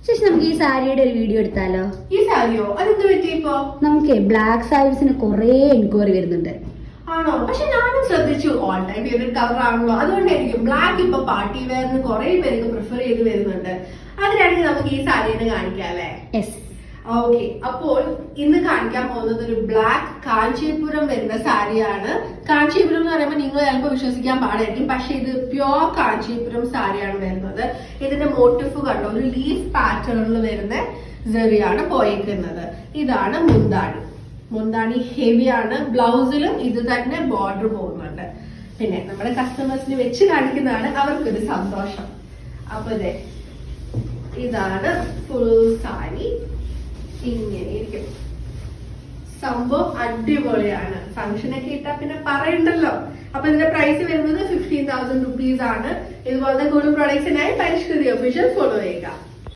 ശേഷി നമുക്ക് ഈ സാരിയുടെ ഒരു വീഡിയോ എടുത്താലോ? ഈ സാരിയോ? അതെന്ത് പറ്റിയപ്പോ? നമുക്ക് ബ്ലാക്ക് സാരീസിന് കുറെ എൻക്വയറി വരുന്നുണ്ട്. ആണോ? പക്ഷെ ഞാനും ശ്രദ്ധിച്ചു, ഓൾ ടൈം ഫേവറേറ്റ് കളർ ആണല്ലോ, അതുകൊണ്ടായിരിക്കും ബ്ലാക്ക് ഇപ്പൊ പാർട്ടി വെയറിന് കുറെ പേർക്ക് പ്രിഫർ ചെയ്ത് വരുന്നുണ്ട്. അതിനാണെങ്കിൽ നമുക്ക് ഈ സാരിയെ കാണിക്കാം അല്ലേ? ഓക്കെ, അപ്പോൾ ഇന്ന് കാണിക്കാൻ പോകുന്നത് ഒരു ബ്ലാക്ക് കാഞ്ചീപുരം വരുന്ന സാരിയാണ്. കാഞ്ചീപുരം എന്ന് പറയുമ്പോൾ നിങ്ങൾ ചിലപ്പോൾ വിശ്വസിക്കാൻ പാടായിരിക്കും, പക്ഷെ ഇത് പ്യോർ കാഞ്ചീപുരം സാരിയാണ് വരുന്നത്. ഇതിന്റെ മോട്ടിഫ് കണ്ടോ, ഒരു ലീഫ് പാറ്റേണിൽ വരുന്ന സെറിയാണ് പോയിരിക്കുന്നത്. ഇതാണ് മുന്താണി. മുന്താണി ഹെവിയാണ്. ബ്ലൗസിലും ഇത് തന്നെ ബോർഡർ പോകുന്നുണ്ട്. പിന്നെ നമ്മുടെ കസ്റ്റമേഴ്സിന് വെച്ച് കാണിക്കുന്നതാണ് അവർക്കൊരു സന്തോഷം. അപ്പൊ ഇതാണ് ഫുൾ സാരി. ഇങ്ങനെ ഇരിക്കും. സംഭവം അടിപൊളിയാണ്. ഫംഗ്ഷനൊക്കെ ഇട്ടാ പിന്നെ പറയണ്ടല്ലോ. അപ്പൊ ഇതിന്റെ പ്രൈസ് വരുന്നത് 15,000 rupees ആണ്. ഇതുപോലത്തെ കൂടുതൽ പ്രൊഡക്ട്സിനായി പരിഷ്കൃതി ഒഫീഷ്യൽ ഫോളോ ചെയ്യുക.